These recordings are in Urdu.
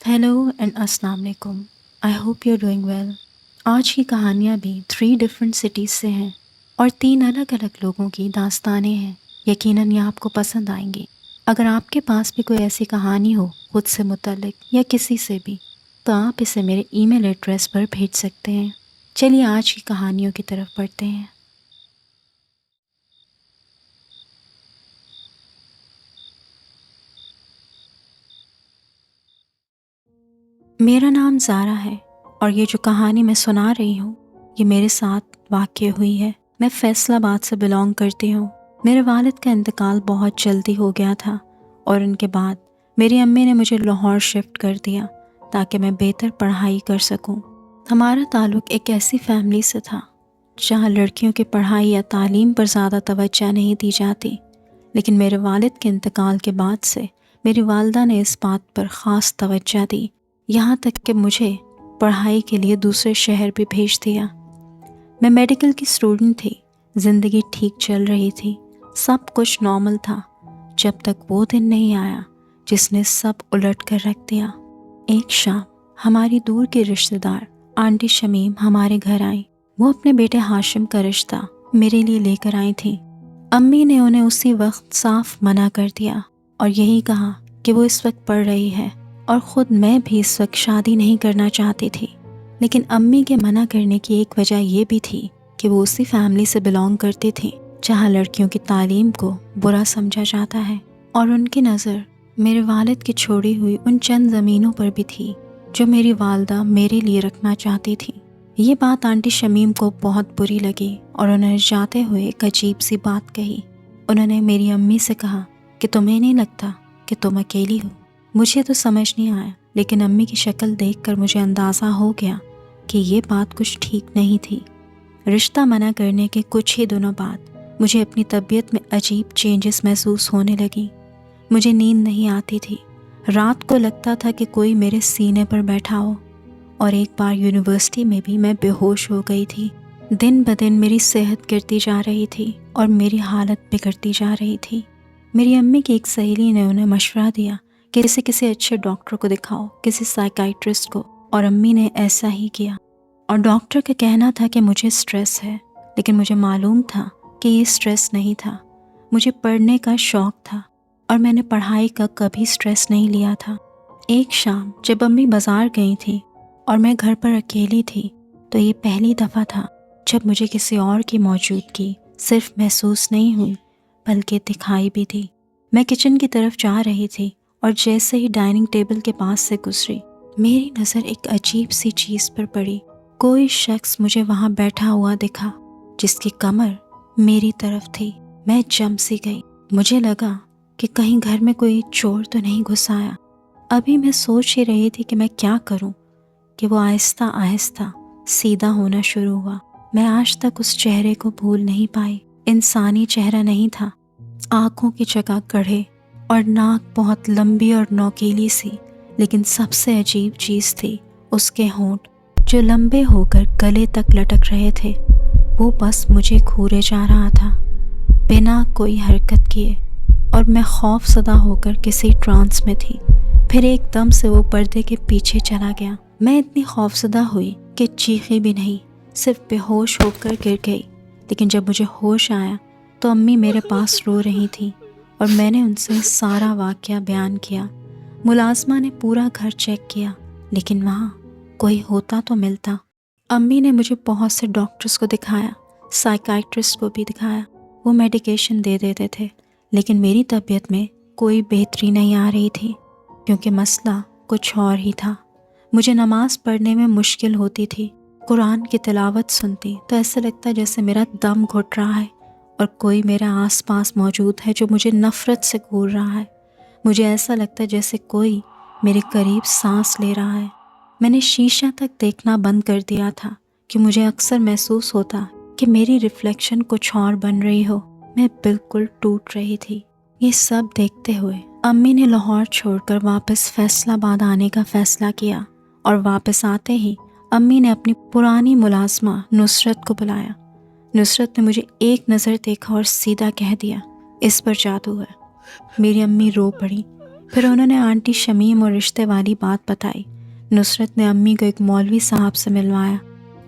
ہیلو اینڈ السلام علیکم. I hope you doing well. آج کی کہانیاں بھی 3 ڈفرینٹ سٹیز سے ہیں اور 3 الگ الگ لوگوں کی داستانیں ہیں. یقیناً یہ آپ کو پسند آئیں گی. اگر آپ کے پاس بھی کوئی ایسی کہانی ہو خود سے متعلق یا کسی سے بھی، تو آپ اسے میرے ای میل ایڈریس پر بھیج سکتے ہیں. چلیے آج کی کہانیوں کی طرف بڑھتے ہیں. میرا نام زارا ہے اور یہ جو کہانی میں سنا رہی ہوں یہ میرے ساتھ واقع ہوئی ہے. میں فیصل آباد سے بلانگ کرتی ہوں. میرے والد کا انتقال بہت جلدی ہو گیا تھا اور ان کے بعد میری امی نے مجھے لاہور شفٹ کر دیا تاکہ میں بہتر پڑھائی کر سکوں. ہمارا تعلق ایک ایسی فیملی سے تھا جہاں لڑکیوں کی پڑھائی یا تعلیم پر زیادہ توجہ نہیں دی جاتی، لیکن میرے والد کے انتقال کے بعد سے میری والدہ نے اس بات پر خاص توجہ دی، یہاں تک کہ مجھے پڑھائی کے لیے دوسرے شہر بھی بھیج دیا. میں میڈیکل کی اسٹوڈنٹ تھی. زندگی ٹھیک چل رہی تھی، سب کچھ نارمل تھا جب تک وہ دن نہیں آیا جس نے سب الٹ کر رکھ دیا. ایک شام ہماری دور کی رشتہ دار آنٹی شمیم ہمارے گھر آئیں. وہ اپنے بیٹے ہاشم کا رشتہ میرے لیے لے کر آئی تھیں. امی نے انہیں اسی وقت صاف منع کر دیا اور یہی کہا کہ وہ اس وقت پڑھ رہی ہے اور خود میں بھی اس وقت شادی نہیں کرنا چاہتی تھی. لیکن امی کے منع کرنے کی ایک وجہ یہ بھی تھی کہ وہ اسی فیملی سے بلانگ کرتی تھی جہاں لڑکیوں کی تعلیم کو برا سمجھا جاتا ہے، اور ان کی نظر میرے والد کی چھوڑی ہوئی ان چند زمینوں پر بھی تھی جو میری والدہ میرے لیے رکھنا چاہتی تھی. یہ بات آنٹی شمیم کو بہت بری لگی اور انہوں نے جاتے ہوئے ایک عجیب سی بات کہی. انہوں نے میری امی سے کہا کہ تمہیں نہیں لگتا کہ تم اکیلی ہو؟ مجھے تو سمجھ نہیں آیا، لیکن امی کی شکل دیکھ کر مجھے اندازہ ہو گیا کہ یہ بات کچھ ٹھیک نہیں تھی. رشتہ منع کرنے کے کچھ ہی دنوں بعد مجھے اپنی طبیعت میں عجیب چینجز محسوس ہونے لگی. مجھے نیند نہیں آتی تھی. رات کو لگتا تھا کہ کوئی میرے سینے پر بیٹھا ہو، اور ایک بار یونیورسٹی میں بھی میں بے ہوش ہو گئی تھی. دن بدن میری صحت گرتی جا رہی تھی اور میری حالت بگڑتی جا رہی تھی. میری امی کی ایک سہیلی نے انہیں مشورہ دیا کہ کسی اچھے ڈاکٹر کو دکھاؤ، کسی سائیکائٹرسٹ کو، اور امی نے ایسا ہی کیا. اور ڈاکٹر کا کہنا تھا کہ مجھے سٹریس ہے، لیکن مجھے معلوم تھا کہ یہ سٹریس نہیں تھا. مجھے پڑھنے کا شوق تھا اور میں نے پڑھائی کا کبھی سٹریس نہیں لیا تھا. ایک شام جب امی بازار گئی تھی اور میں گھر پر اکیلی تھی، تو یہ پہلی دفعہ تھا جب مجھے کسی اور کی موجودگی صرف محسوس نہیں ہوئی بلکہ دکھائی بھی دی. میں کچن کی طرف جا رہی تھی اور جیسے ہی ڈائننگ ٹیبل کے پاس سے گزری، میری نظر ایک عجیب سی چیز پر پڑی. کوئی شخص مجھے وہاں بیٹھا ہوا دکھا جس کی کمر میری طرف تھی. میں جم سی گئی. مجھے لگا کہ کہیں گھر میں کوئی چور تو نہیں گھس آیا. ابھی میں سوچ ہی رہی تھی کہ میں کیا کروں کہ وہ آہستہ آہستہ سیدھا ہونا شروع ہوا. میں آج تک اس چہرے کو بھول نہیں پائی. انسانی چہرہ نہیں تھا. آنکھوں کی جگہ گڑھے اور ناک بہت لمبی اور نوکیلی سی. لیکن سب سے عجیب چیز تھی اس کے ہونٹ جو لمبے ہو کر گلے تک لٹک رہے تھے. وہ بس مجھے گھورے جا رہا تھا بنا کوئی حرکت کیے، اور میں خوف زدہ ہو کر کسی ٹرانس میں تھی. پھر ایک دم سے وہ پردے کے پیچھے چلا گیا. میں اتنی خوفزدہ ہوئی کہ چیخی بھی نہیں، صرف بے ہوش ہو کر گر گئی. لیکن جب مجھے ہوش آیا تو امی میرے پاس رو رہی تھیں اور میں نے ان سے سارا واقعہ بیان کیا. ملازمہ نے پورا گھر چیک کیا لیکن وہاں کوئی ہوتا تو ملتا. امی نے مجھے بہت سے ڈاکٹرز کو دکھایا، سائیکائٹرسٹ کو بھی دکھایا. وہ میڈیکیشن دے دیتے تھے، لیکن میری طبیعت میں کوئی بہتری نہیں آ رہی تھی کیونکہ مسئلہ کچھ اور ہی تھا. مجھے نماز پڑھنے میں مشکل ہوتی تھی. قرآن کی تلاوت سنتی تو ایسا لگتا جیسے میرا دم گھٹ رہا ہے اور کوئی میرے آس پاس موجود ہے جو مجھے نفرت سے گھور رہا ہے. مجھے ایسا لگتا جیسے کوئی میرے قریب سانس لے رہا ہے. میں نے شیشہ تک دیکھنا بند کر دیا تھا کہ مجھے اکثر محسوس ہوتا کہ میری ریفلیکشن کچھ اور بن رہی ہو. میں بالکل ٹوٹ رہی تھی. یہ سب دیکھتے ہوئے امی نے لاہور چھوڑ کر واپس فیصل آباد آنے کا فیصلہ کیا، اور واپس آتے ہی امی نے اپنی پرانی ملازمہ نصرت کو بلایا. نصرت نے مجھے ایک نظر دیکھا اور سیدھا کہہ دیا، اس پر جادو ہے. میری امی رو پڑی. پھر انہوں نے آنٹی شمیم اور رشتے والی بات بتائی۔ نصرت نے امی کو ایک مولوی صاحب سے ملوایا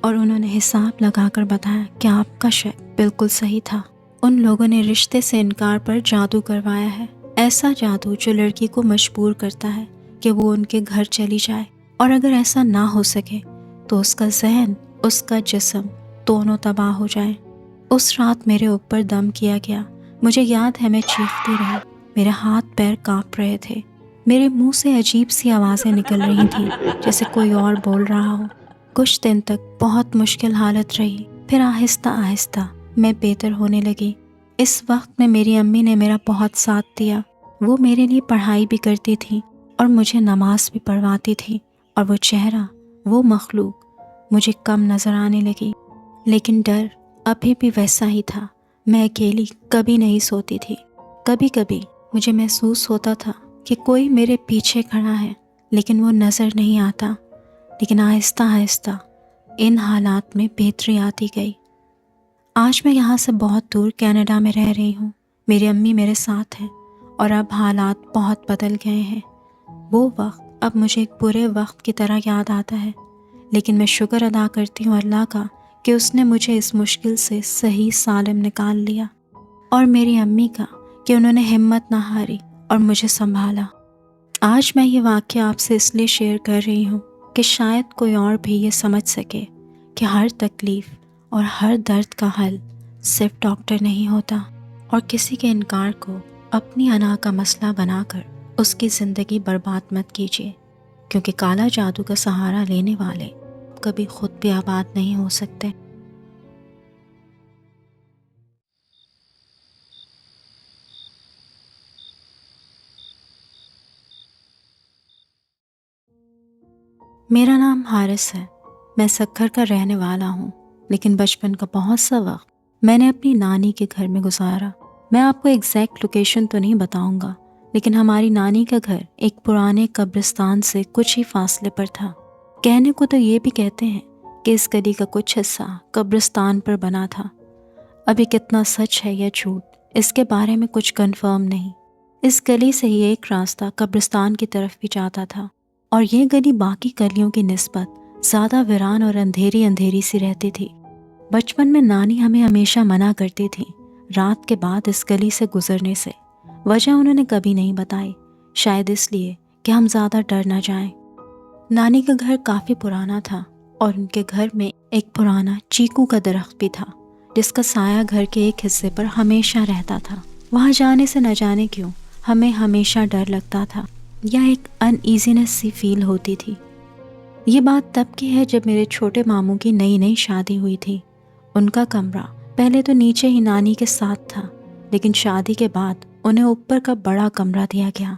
اور انہوں نے حساب لگا کر بتایا کہ آپ کا شک بالکل صحیح تھا۔ ان لوگوں نے رشتے سے انکار پر جادو کروایا ہے، ایسا جادو جو لڑکی کو مجبور کرتا ہے کہ وہ ان کے گھر چلی جائے، اور اگر ایسا نہ ہو سکے تو اس کا ذہن، اس کا جسم دونوں تباہ ہو جائیں۔ اس رات میرے اوپر دم کیا گیا۔ مجھے یاد ہے میں چیختی رہی، میرے ہاتھ پیر کانپ رہے تھے، میرے منہ سے عجیب سی آوازیں نکل رہی تھیں جیسے کوئی اور بول رہا ہو۔ کچھ دن تک بہت مشکل حالت رہی، پھر آہستہ آہستہ میں بہتر ہونے لگی۔ اس وقت میں میری امی نے میرا بہت ساتھ دیا۔ وہ میرے لیے پڑھائی بھی کرتی تھی اور مجھے نماز بھی پڑھواتی تھی، اور وہ چہرہ، وہ مخلوق مجھے کم نظر آنے لگی۔ لیکن ڈر ابھی بھی ویسا ہی تھا۔ میں اکیلی کبھی نہیں سوتی تھی۔ کبھی کبھی مجھے محسوس ہوتا تھا کہ کوئی میرے پیچھے کھڑا ہے، لیکن وہ نظر نہیں آتا۔ لیکن آہستہ آہستہ ان حالات میں بہتری آتی گئی۔ آج میں یہاں سے بہت دور کینیڈا میں رہ رہی ہوں۔ میری امی میرے ساتھ ہیں اور اب حالات بہت بدل گئے ہیں۔ وہ وقت اب مجھے ایک برے وقت کی طرح یاد آتا ہے، لیکن میں شکر ادا کرتی ہوں اللہ کا کہ اس نے مجھے اس مشکل سے صحیح سالم نکال لیا، اور میری امی کا کہ انہوں نے ہمت نہ ہاری اور مجھے سنبھالا۔ آج میں یہ واقعہ آپ سے اس لیے شیئر کر رہی ہوں کہ شاید کوئی اور بھی یہ سمجھ سکے کہ ہر تکلیف اور ہر درد کا حل صرف ڈاکٹر نہیں ہوتا، اور کسی کے انکار کو اپنی انا کا مسئلہ بنا کر اس کی زندگی برباد مت کیجیے، کیونکہ کالا جادو کا سہارا لینے والے کبھی خود بھی آباد نہیں ہو سکتے۔ میرا نام حارث ہے۔ میں سکھر کا رہنے والا ہوں، لیکن بچپن کا بہت سا وقت میں نے اپنی نانی کے گھر میں گزارا۔ میں آپ کو ایگزیکٹ لوکیشن تو نہیں بتاؤں گا، لیکن ہماری نانی کا گھر ایک پرانے قبرستان سے کچھ ہی فاصلے پر تھا۔ کہنے کو تو یہ بھی کہتے ہیں کہ اس گلی کا کچھ حصہ قبرستان پر بنا تھا۔ ابھی کتنا سچ ہے یا جھوٹ، اس کے بارے میں کچھ کنفرم نہیں۔ اس گلی سے ہی ایک راستہ قبرستان کی طرف بھی جاتا تھا، اور یہ گلی باقی گلیوں کی نسبت زیادہ ویران اور اندھیری اندھیری سی رہتی تھی۔ بچپن میں نانی ہمیں ہمیشہ منع کرتی تھی رات کے بعد اس گلی سے گزرنے سے۔ وجہ انہوں نے کبھی نہیں بتائی، شاید اس لیے کہ ہم زیادہ ڈر نہ جائیں۔ نانی کا گھر کافی پرانا تھا، اور ان کے گھر میں ایک پرانا چیکو کا درخت بھی تھا، جس کا سایہ گھر کے ایک حصے پر ہمیشہ رہتا تھا۔ وہاں جانے سے نہ جانے کیوں ہمیں ہمیشہ ڈر لگتا تھا، یا ایک ان ایزینس سی فیل ہوتی تھی۔ یہ بات تب کی ہے جب میرے چھوٹے ماموں کی نئی نئی شادی ہوئی تھی۔ ان کا کمرہ پہلے تو نیچے ہی نانی کے ساتھ تھا، لیکن شادی کے بعد انہیں اوپر کا بڑا کمرہ دیا گیا،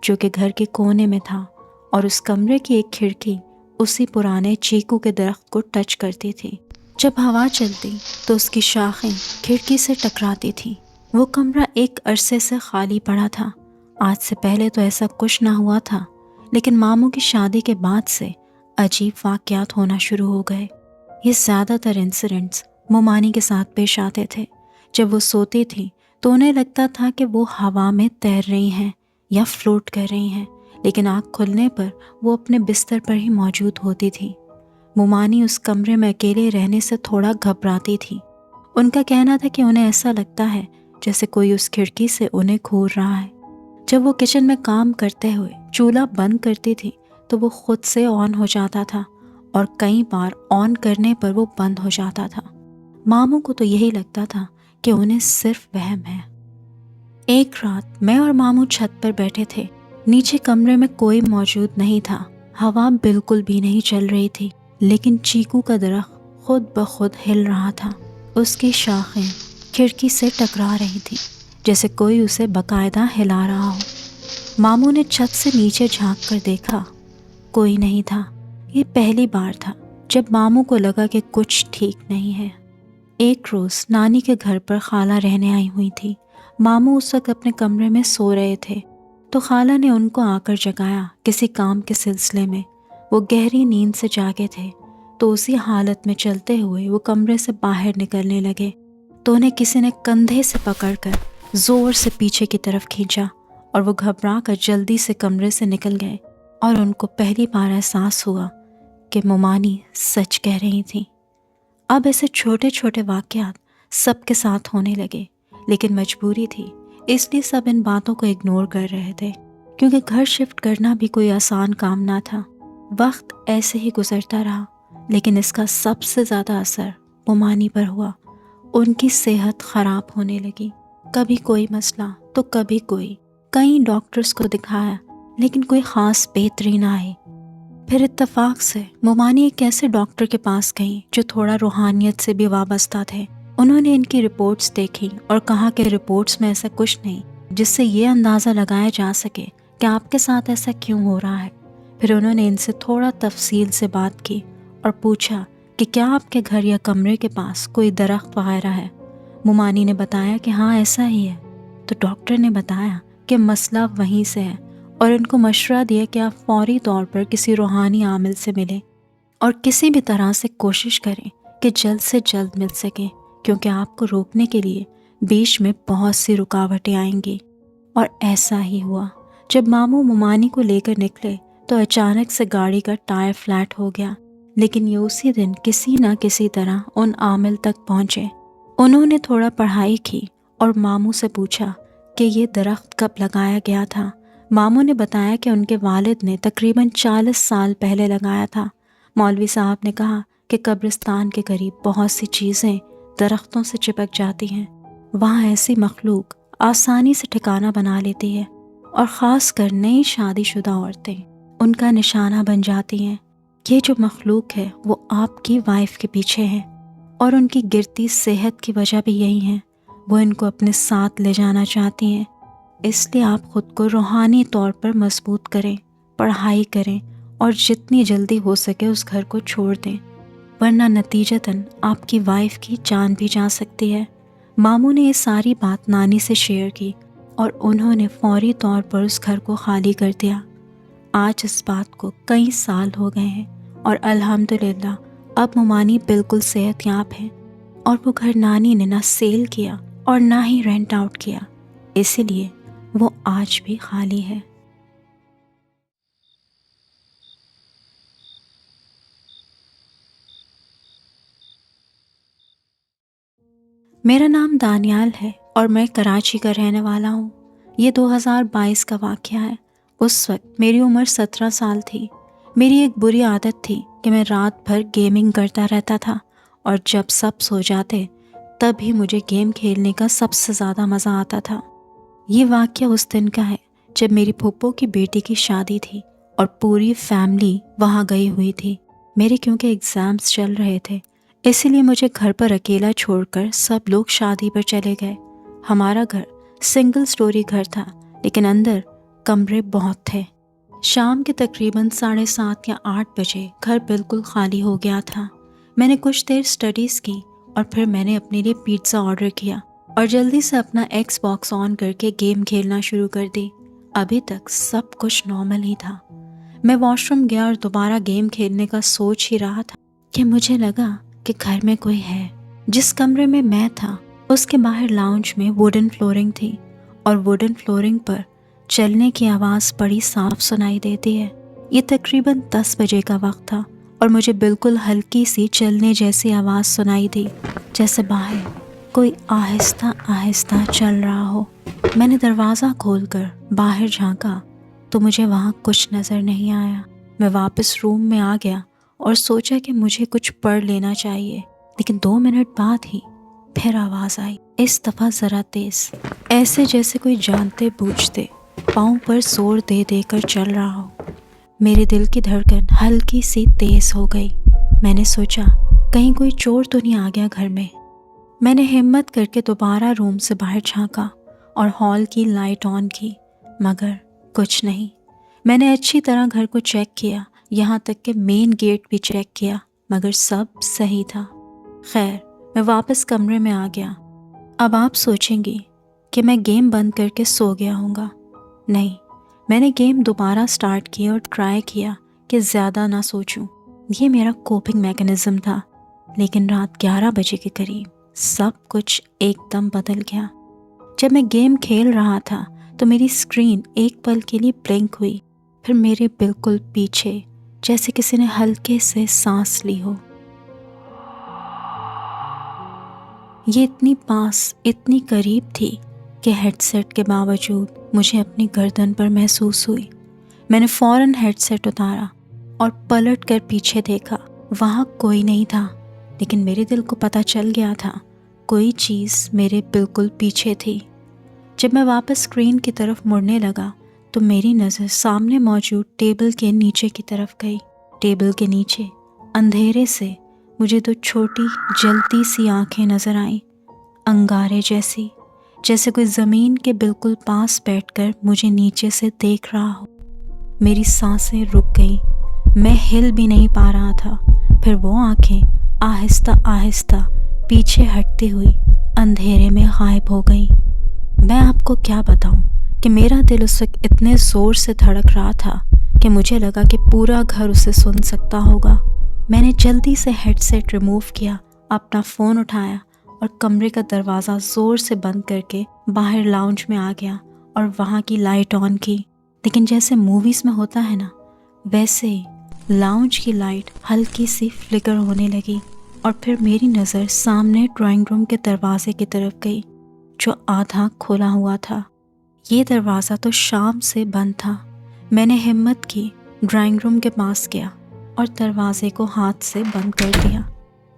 جو کہ گھر کے کونے میں تھا، اور اس کمرے کی ایک کھڑکی اسی پرانے چیکو کے درخت کو ٹچ کرتی تھی۔ جب ہوا چلتی تو اس کی شاخیں کھڑکی سے ٹکراتی تھی۔ وہ کمرہ ایک عرصے سے خالی پڑا تھا۔ آج سے پہلے تو ایسا کچھ نہ ہوا تھا، لیکن ماموں کی شادی کے بعد سے عجیب واقعات ہونا شروع ہو گئے۔ یہ زیادہ تر انسیڈنٹس مومانی کے ساتھ پیش آتے تھے۔ جب وہ سوتی تھی تو انہیں لگتا تھا کہ وہ ہوا میں تیر رہی ہیں یا فلوٹ کر رہی ہیں، لیکن آنکھ کھلنے پر وہ اپنے بستر پر ہی موجود ہوتی تھی۔ مومانی اس کمرے میں اکیلے رہنے سے تھوڑا گھبراتی تھی۔ ان کا کہنا تھا کہ انہیں ایسا لگتا ہے جیسے کوئی اس کھڑکی سے انہیں گھور رہا ہے۔ جب وہ کچن میں کام کرتے ہوئے چولہا بند کرتی تھی تو وہ خود سے آن ہو جاتا تھا، اور کئی بار آن کرنے پر وہ بند ہو جاتا تھا۔ ماموں کو تو یہی لگتا تھا کہ انہیں صرف وہم ہے۔ ایک رات میں اور ماموں چھت پر بیٹھے تھے۔ نیچے کمرے میں کوئی موجود نہیں تھا، ہوا بالکل بھی نہیں چل رہی تھی، لیکن چیکو کا درخت خود بخود ہل رہا تھا۔ اس کی شاخیں کھڑکی سے ٹکرا رہی تھی، جیسے کوئی اسے باقاعدہ ہلا رہا ہو۔ ماموں نے چھت سے نیچے جھانک کر دیکھا، کوئی نہیں تھا۔ یہ پہلی بار تھا جب ماموں کو لگا کہ کچھ ٹھیک نہیں ہے۔ ایک روز نانی کے گھر پر خالہ رہنے آئی ہوئی تھی۔ ماموں اس وقت اپنے کمرے میں سو رہے تھے، تو خالہ نے ان کو آ کر جگایا کسی کام کے سلسلے میں۔ وہ گہری نیند سے جاگے تھے، تو اسی حالت میں چلتے ہوئے وہ کمرے سے باہر نکلنے لگے، تو انہیں کسی نے کندھے سے پکڑ کر زور سے پیچھے کی طرف کھینچا اور وہ گھبرا کر جلدی سے کمرے سے نکل گئے، اور ان کو پہلی بار احساس ہوا کہ مومانی سچ کہہ رہی تھیں۔ اب ایسے چھوٹے چھوٹے واقعات سب کے ساتھ ہونے لگے، لیکن مجبوری تھی، اس لیے سب ان باتوں کو اگنور کر رہے تھے، کیونکہ گھر شفٹ کرنا بھی کوئی آسان کام نہ تھا۔ وقت ایسے ہی گزرتا رہا، لیکن اس کا سب سے زیادہ اثر مومانی پر ہوا۔ ان کی صحت خراب ہونے لگی، کبھی کوئی مسئلہ تو کبھی کوئی۔ کئی ڈاکٹرز کو دکھایا، لیکن کوئی خاص بہتری نہ آئی۔ پھر اتفاق سے مومانی ایک ایسے ڈاکٹر کے پاس گئیں جو تھوڑا روحانیت سے بھی وابستہ تھے۔ انہوں نے ان کی رپورٹس دیکھی اور کہا کہ رپورٹس میں ایسا کچھ نہیں جس سے یہ اندازہ لگایا جا سکے کہ آپ کے ساتھ ایسا کیوں ہو رہا ہے۔ پھر انہوں نے ان سے تھوڑا تفصیل سے بات کی اور پوچھا کہ کیا آپ کے گھر یا کمرے کے پاس کوئی درخت وغیرہ ہے۔ مومانی نے بتایا کہ ہاں ایسا ہی ہے۔ تو ڈاکٹر نے بتایا کہ مسئلہ وہیں سے ہے، اور ان کو مشورہ دیا کہ آپ فوری طور پر کسی روحانی عامل سے ملیں اور کسی بھی طرح سے کوشش کریں کہ جلد سے جلد مل سکیں، کیونکہ آپ کو روکنے کے لیے بیچ میں بہت سی رکاوٹیں آئیں گی۔ اور ایسا ہی ہوا۔ جب ماموں مومانی کو لے کر نکلے تو اچانک سے گاڑی کا ٹائر فلیٹ ہو گیا، لیکن یہ اسی دن کسی نہ کسی طرح ان عامل تک پہنچے۔ انہوں نے تھوڑا پڑھائی کی اور ماموں سے پوچھا کہ یہ درخت کب لگایا گیا تھا۔ ماموں نے بتایا کہ ان کے والد نے تقریباً 40 سال پہلے لگایا تھا۔ مولوی صاحب نے کہا کہ قبرستان کے قریب بہت سی چیزیں درختوں سے چپک جاتی ہیں، وہاں ایسی مخلوق آسانی سے ٹھکانہ بنا لیتی ہے، اور خاص کر نئی شادی شدہ عورتیں ان کا نشانہ بن جاتی ہیں۔ یہ جو مخلوق ہے وہ آپ کی وائف کے پیچھے ہے، اور ان کی گرتی صحت کی وجہ بھی یہی ہے۔ وہ ان کو اپنے ساتھ لے جانا چاہتی ہیں، اس لیے آپ خود کو روحانی طور پر مضبوط کریں، پڑھائی کریں، اور جتنی جلدی ہو سکے اس گھر کو چھوڑ دیں، ورنہ نتیجتاً آپ کی وائف کی جان بھی جا سکتی ہے۔ ماموں نے یہ ساری بات نانی سے شیئر کی، اور انہوں نے فوری طور پر اس گھر کو خالی کر دیا۔ آج اس بات کو کئی سال ہو گئے ہیں، اور الحمدللہ اب مومانی بالکل صحت یاب ہے، اور وہ گھر نانی نے نہ سیل کیا اور نہ ہی رینٹ آؤٹ کیا، اسی لیے وہ آج بھی خالی ہے۔ میرا نام دانیال ہے اور میں کراچی کا رہنے والا ہوں۔ یہ 2022 کا واقعہ ہے۔ اس وقت میری عمر 17 سال تھی۔ میری ایک بری عادت تھی کہ میں رات بھر گیمنگ کرتا رہتا تھا، اور جب سب سو جاتے تب ہی مجھے گیم کھیلنے کا سب سے زیادہ مزہ آتا تھا۔ یہ واقعہ اس دن کا ہے جب میری پھپھو کی بیٹی کی شادی تھی اور پوری فیملی وہاں گئی ہوئی تھی۔ میرے کیونکہ ایگزامز چل رہے تھے، اسی لیے مجھے گھر پر اکیلا چھوڑ کر سب لوگ شادی پر چلے گئے۔ ہمارا گھر سنگل سٹوری گھر تھا، لیکن اندر کمرے بہت تھے۔ شام کے تقریباً 7:30 یا 8 بجے گھر بالکل خالی ہو گیا تھا۔ میں نے کچھ دیر اسٹڈیز کی، اور پھر میں نے اپنے لیے پیزا آرڈر کیا اور جلدی سے اپنا ایکس باکس آن کر کے گیم کھیلنا شروع کر دی۔ ابھی تک سب کچھ نارمل ہی تھا۔ میں واش روم گیا اور دوبارہ گیم کھیلنے کا سوچ ہی رہا تھا کہ مجھے لگا کہ گھر میں کوئی ہے۔ جس کمرے میں تھا اس کے باہر لاؤنج میں ووڈن فلورنگ تھی، اور ووڈن فلورنگ پر چلنے کی آواز بڑی صاف سنائی دیتی ہے۔ یہ تقریباً 10 بجے کا وقت تھا، اور مجھے بالکل ہلکی سی چلنے جیسی آواز سنائی دی، جیسے باہر کوئی آہستہ آہستہ چل رہا ہو۔ میں نے دروازہ کھول کر باہر جھانکا تو مجھے وہاں کچھ نظر نہیں آیا۔ میں واپس روم میں آ گیا اور سوچا کہ مجھے کچھ پڑھ لینا چاہیے، لیکن 2 منٹ بعد ہی پھر آواز آئی، اس دفعہ ذرا تیز، ایسے جیسے کوئی جانتے بوجھتے پاؤں پر زور دے دے کر چل رہا ہو۔ میرے دل کی دھڑکن ہلکی سی تیز ہو گئی۔ میں نے سوچا کہیں کوئی چور تو نہیں آ گیا گھر میں۔ میں نے ہمت کر کے دوبارہ روم سے باہر جھانکا اور ہال کی لائٹ آن کی، مگر کچھ نہیں۔ میں نے اچھی طرح گھر کو چیک کیا، یہاں تک کہ مین گیٹ بھی چیک کیا، مگر سب صحیح تھا۔ خیر، میں واپس کمرے میں آ گیا۔ اب آپ سوچیں گی کہ میں گیم بند کر کے سو گیا ہوں گا۔ نہیں، میں نے گیم دوبارہ سٹارٹ کیا اور ٹرائی کیا کہ زیادہ نہ سوچوں۔ یہ میرا کوپنگ میکانزم تھا، لیکن رات 11 بجے کے قریب سب کچھ ایک دم بدل گیا۔ جب میں گیم کھیل رہا تھا تو میری اسکرین ایک پل کے لیے بلنک ہوئی، پھر میرے بالکل پیچھے جیسے کسی نے ہلکے سے سانس لی ہو۔ یہ اتنی پاس، اتنی قریب تھی کہ ہیڈ سیٹ کے باوجود مجھے اپنی گردن پر محسوس ہوئی۔ میں نے فوراً ہیڈ سیٹ اتارا اور پلٹ کر پیچھے دیکھا۔ وہاں کوئی نہیں تھا، لیکن میرے دل کو پتہ چل گیا تھا کوئی چیز میرے بالکل پیچھے تھی۔ جب میں واپس اسکرین کی طرف مڑنے لگا تو میری نظر سامنے موجود ٹیبل کے نیچے کی طرف گئی۔ ٹیبل کے نیچے اندھیرے سے مجھے دو چھوٹی جلتی سی آنکھیں نظر آئیں، انگارے جیسی، جیسے کوئی زمین کے بالکل پاس بیٹھ کر مجھے نیچے سے دیکھ رہا ہو۔ میری سانسیں رک گئیں، میں ہل بھی نہیں پا رہا تھا۔ پھر وہ آنکھیں آہستہ آہستہ پیچھے ہٹتی ہوئی اندھیرے میں غائب ہو گئیں۔ میں آپ کو کیا بتاؤں کہ میرا دل اس وقت اتنے زور سے دھڑک رہا تھا کہ مجھے لگا کہ پورا گھر اسے سن سکتا ہوگا۔ میں نے جلدی سے ہیڈ سیٹ ریموو کیا، اپنا فون اٹھایا اور کمرے کا دروازہ زور سے بند کر کے باہر لاؤنج میں آ گیا اور وہاں کی لائٹ آن کی۔ لیکن جیسے موویز میں ہوتا ہے نا، ویسے ہی لاؤنج کی لائٹ ہلکی سی فلکر ہونے لگی اور پھر میری نظر سامنے ڈرائنگ روم کے دروازے کی طرف گئی جو آدھا کھولا ہوا تھا۔ یہ دروازہ تو شام سے بند تھا۔ میں نے ہمت کی، ڈرائنگ روم کے پاس گیا اور دروازے کو ہاتھ سے بند کر دیا۔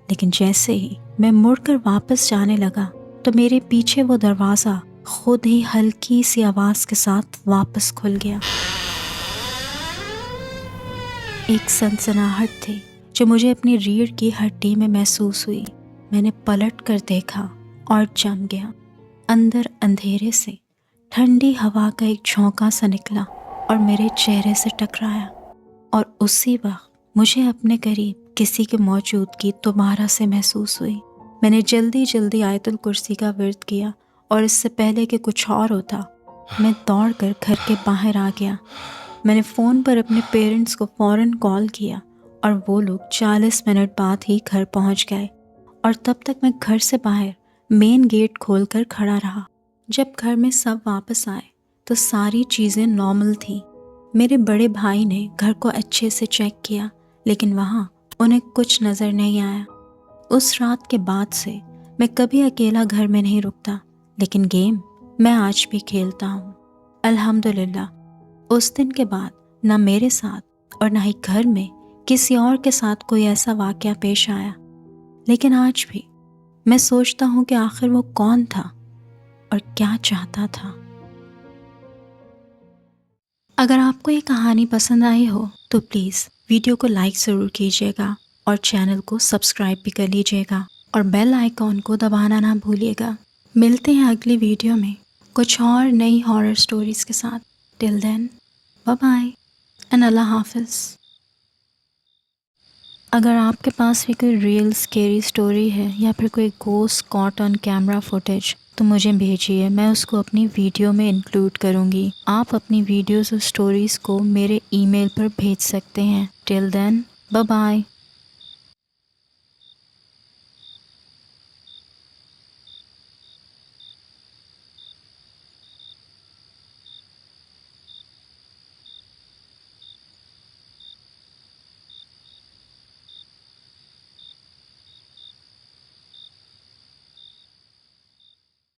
لیکن جیسے ہی میں مڑ کر واپس جانے لگا تو میرے پیچھے وہ دروازہ خود ہی ہلکی سی آواز کے ساتھ واپس کھل گیا۔ ایک سنسناہٹ تھی جو مجھے اپنی ریڑھ کی ہڈی میں محسوس ہوئی۔ میں نے پلٹ کر دیکھا اور جم گیا۔ اندر اندھیرے سے ٹھنڈی ہوا کا ایک جھونکا سا نکلا اور میرے چہرے سے ٹکرایا، اور اسی وقت مجھے اپنے قریب کسی کی موجودگی دوبارہ سے محسوس ہوئی۔ میں نے جلدی آیت الکرسی کا ورد کیا، اور اس سے پہلے کہ کچھ اور ہوتا میں دوڑ کر گھر کے باہر آ گیا۔ میں نے فون پر اپنے پیرنٹس کو فوراً کال کیا اور وہ لوگ 40 منٹ بعد ہی گھر پہنچ گئے، اور تب تک میں گھر سے باہر مین گیٹ کھول کر کھڑا رہا۔ جب گھر میں سب واپس آئے تو ساری چیزیں نارمل تھیں۔ میرے بڑے بھائی نے گھر کو اچھے سے چیک کیا، لیکن وہاں انہیں کچھ نظر نہیں آیا۔ اس رات کے بعد سے میں کبھی اکیلا گھر میں نہیں رکتا، لیکن گیم میں آج بھی کھیلتا ہوں۔ الحمدللہ اس دن کے بعد نہ میرے ساتھ اور نہ ہی گھر میں کسی اور کے ساتھ کوئی ایسا واقعہ پیش آیا، لیکن آج بھی میں سوچتا ہوں کہ آخر وہ کون تھا اور کیا چاہتا تھا۔ اگر آپ کو یہ کہانی پسند آئی ہو تو پلیز ویڈیو کو لائک ضرور کیجیے گا اور چینل کو سبسکرائب بھی کر لیجیے گا اور بیل آئیکن کو دبانا نہ بھولیے گا۔ ملتے ہیں اگلی ویڈیو میں کچھ اور نئی ہارر سٹوریز کے ساتھ۔ ٹل دین بائے بائے اینڈ اللہ حافظ۔ اگر آپ کے پاس بھی کوئی ریئل اسکیری سٹوری ہے یا پھر کوئی گھوسٹ کاٹ آن کیمرہ فوٹیج تو مجھے بھیجیے، میں اس کو اپنی ویڈیو میں انکلوڈ کروں گی۔ آپ اپنی ویڈیوز اور سٹوریز کو میرے ای میل پر بھیج سکتے ہیں۔ ٹل دین بائے بائے۔